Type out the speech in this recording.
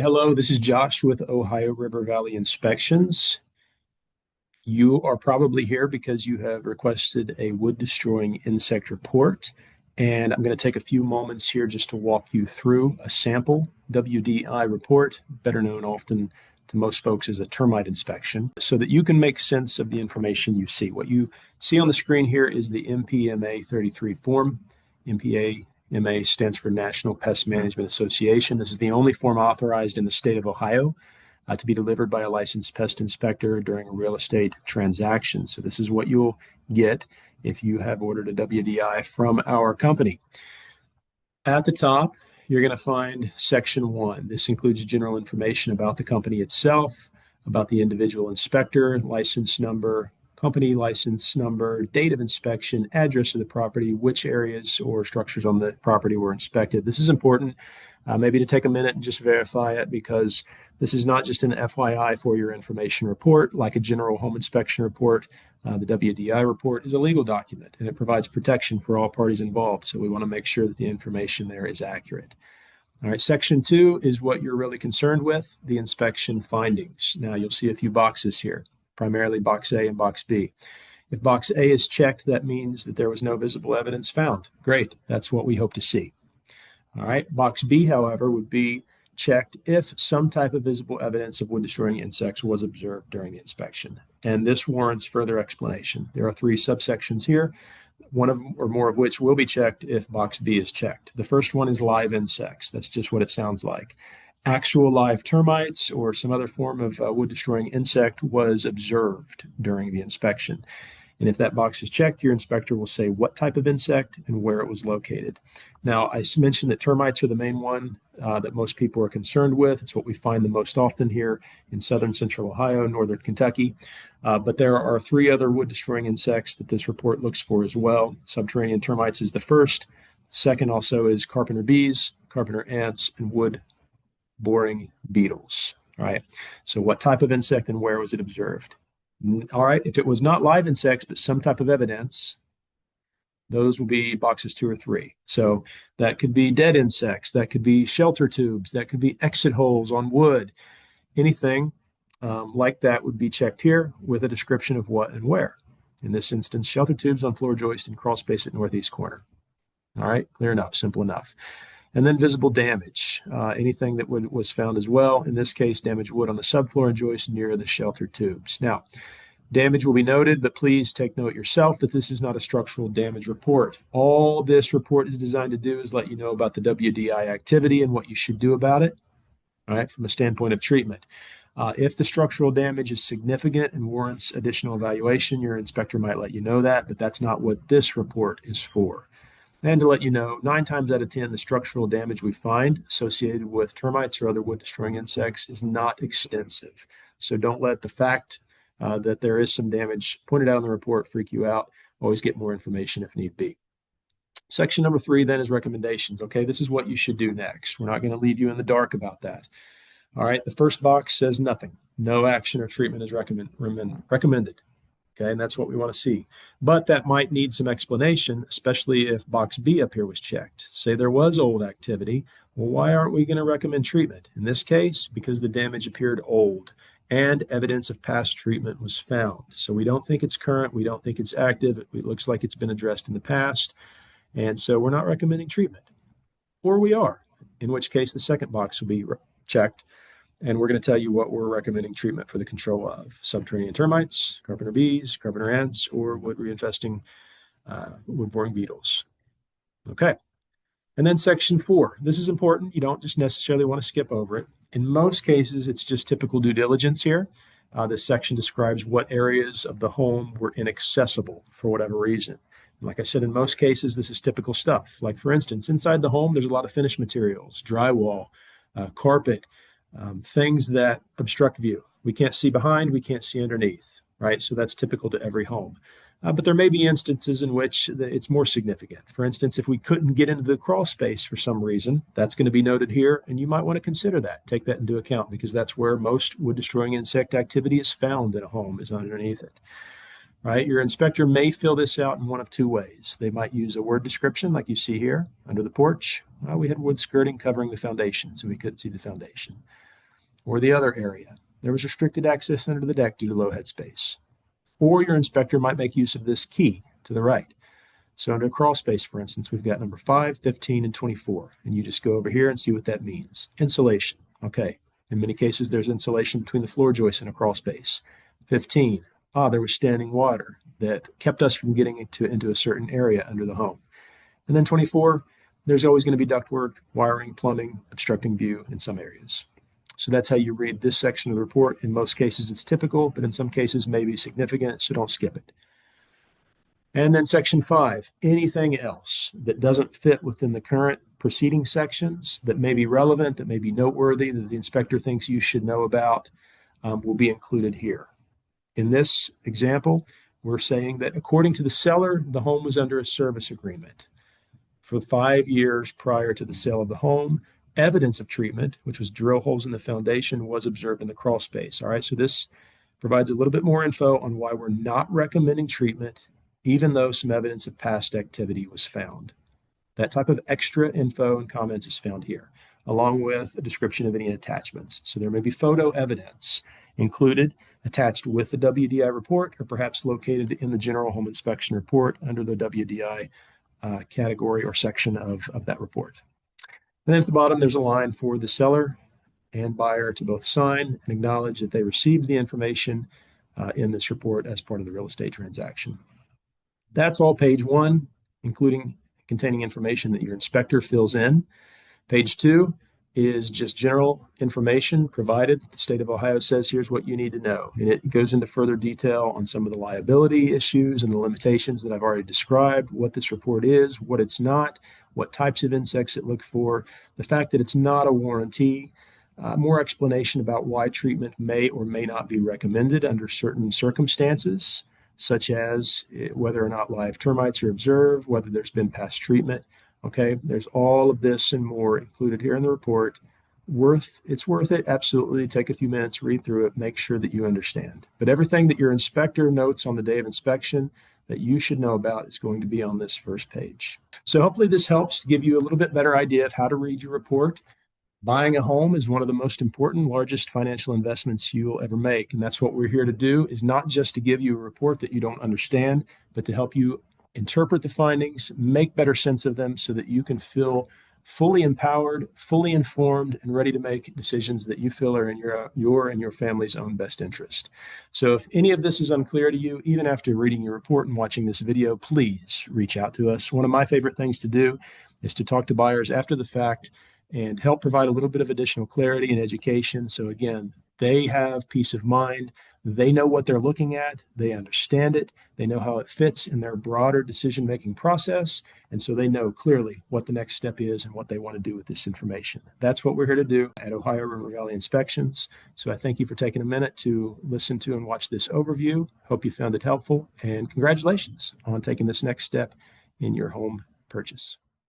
Hello, this is Josh with Ohio River Valley Inspections. You are probably here because you have requested a wood destroying insect report. And I'm going to take a few moments here just to walk you through a sample WDI report, better known often to most folks as a termite inspection, so that you can make sense of the information you see. What you see on the screen here is the MPMA 33 form. MPMA stands for National Pest Management Association. This is the only form authorized in the state of Ohio to be delivered by a licensed pest inspector during a real estate transaction. So this is what you'll get if you have ordered a WDI from our company. At the top, you're going to find section 1. This includes general information about the company itself, about the individual inspector, license number, company license number, date of inspection, address of the property, which areas or structures on the property were inspected. This is important, maybe to take a minute and just verify it, because this is not just an FYI for your information report, like a general home inspection report. The WDI report is a legal document, and it provides protection for all parties involved. So we want to make sure that the information there is accurate. All right, section 2 is what you're really concerned with, the inspection findings. Now you'll see a few boxes here, primarily box A and box B. If box A is checked, that means that there was no visible evidence found. Great, that's what we hope to see. All right, box B, however, would be checked if some type of visible evidence of wood destroying insects was observed during the inspection. And this warrants further explanation. There are 3 subsections here, one of or more of which will be checked if box B is checked. The first one is live insects. That's just what it sounds like. Actual live termites or some other form of wood destroying insect was observed during the inspection. And if that box is checked, your inspector will say what type of insect and where it was located. Now, I mentioned that termites are the main one that most people are concerned with. It's what we find the most often here in southern central Ohio, northern Kentucky. But there are 3 other wood destroying insects that this report looks for as well. Subterranean termites is the first. Second also is carpenter bees, carpenter ants, and wood boring beetles. All right. So what type of insect and where was it observed? All right, if it was not live insects, but some type of evidence, those will be boxes 2 or 3. So that could be dead insects, that could be shelter tubes, that could be exit holes on wood. Anything like that would be checked here with a description of what and where. In this instance, shelter tubes on floor joist and crawl space at northeast corner. All right, clear enough, simple enough. And then visible damage, anything that was found as well. In this case, damaged wood on the subfloor and joist near the shelter tubes. Now, damage will be noted, but please take note yourself that this is not a structural damage report. All this report is designed to do is let you know about the WDI activity and what you should do about it, all right, from a standpoint of treatment. If the structural damage is significant and warrants additional evaluation, your inspector might let you know that, but that's not what this report is for. And to let you know, 9 times out of 10, the structural damage we find associated with termites or other wood destroying insects is not extensive. So don't let the fact that there is some damage pointed out in the report freak you out. Always get more information if need be. Section number 3 then is recommendations. Okay, this is what you should do next. We're not going to leave you in the dark about that. All right, the first box says nothing. No action or treatment is recommended. Okay, and that's what we want to see. But that might need some explanation, especially if box B up here was checked. Say there was old activity. Well, why aren't we going to recommend treatment? In this case, because the damage appeared old and evidence of past treatment was found. So we don't think it's current. We don't think it's active. It looks like it's been addressed in the past. And so we're not recommending treatment. Or we are, in which case the second box will be checked. And we're going to tell you what we're recommending treatment for the control of: subterranean termites, carpenter bees, carpenter ants, or wood reinfesting wood-boring beetles. Okay. And then section 4. This is important. You don't just necessarily want to skip over it. In most cases, it's just typical due diligence here. This section describes what areas of the home were inaccessible for whatever reason. Like I said, in most cases, this is typical stuff. Like, for instance, inside the home, there's a lot of finished materials, drywall, carpet, things that obstruct view. We can't see behind, we can't see underneath, right? So that's typical to every home. But there may be instances in which it's more significant. For instance, if we couldn't get into the crawl space for some reason, that's going to be noted here, and you might want to consider that. Take that into account, because that's where most wood-destroying insect activity is found in a home, is underneath it. Right? Your inspector may fill this out in one of 2 ways. They might use a word description like you see here under the porch. We had wood skirting covering the foundation, so we couldn't see the foundation. or the other area. There was restricted access under the deck due to low headspace. Or your inspector might make use of this key to the right. So under crawl space, for instance, we've got number 5, 15, and 24. And you just go over here and see what that means. Insulation. Okay. In many cases, there's insulation between the floor joists in a crawl space. 15. There was standing water that kept us from getting into a certain area under the home. And then 24, there's always going to be ductwork, wiring, plumbing, obstructing view in some areas. So that's how you read this section of the report. In most cases, it's typical, but in some cases may be significant, so don't skip it. And then section 5, anything else that doesn't fit within the current proceeding sections that may be relevant, that may be noteworthy, that the inspector thinks you should know about, will be included here. In this example, we're saying that according to the seller, the home was under a service agreement for 5 years prior to the sale of the home. Evidence of treatment, which was drill holes in the foundation, was observed in the crawl space. All right, so this provides a little bit more info on why we're not recommending treatment, even though some evidence of past activity was found. That type of extra info and comments is found here, along with a description of any attachments. So there may be photo evidence included, attached with the WDI report, or perhaps located in the General Home Inspection Report under the WDI category or section of that report. And then at the bottom, there's a line for the seller and buyer to both sign and acknowledge that they received the information in this report as part of the real estate transaction. That's all page 1, containing information that your inspector fills in. Page 2 is just general information provided. The state of Ohio says, here's what you need to know. And it goes into further detail on some of the liability issues and the limitations that I've already described, what this report is, what it's not, what types of insects it look for, the fact that it's not a warranty, more explanation about why treatment may or may not be recommended under certain circumstances, such as whether or not live termites are observed, whether there's been past treatment. Okay, there's all of this and more included here in the report. It's worth it, absolutely. Take a few minutes, read through it, make sure that you understand. But everything that your inspector notes on the day of inspection that you should know about is going to be on this first page. So hopefully this helps to give you a little bit better idea of how to read your report. Buying a home is one of the most important, largest financial investments you'll ever make. And that's what we're here to do, is not just to give you a report that you don't understand, but to help you interpret the findings, make better sense of them so that you can feel fully empowered, fully informed, and ready to make decisions that you feel are in your and your family's own best interest. So if any of this is unclear to you, even after reading your report and watching this video, please reach out to us. One of my favorite things to do is to talk to buyers after the fact and help provide a little bit of additional clarity and education. So again, they have peace of mind. They know what they're looking at. They understand it. They know how it fits in their broader decision-making process. And so they know clearly what the next step is and what they want to do with this information. That's what we're here to do at Ohio River Valley Inspections. So I thank you for taking a minute to listen to and watch this overview. Hope you found it helpful. And congratulations on taking this next step in your home purchase.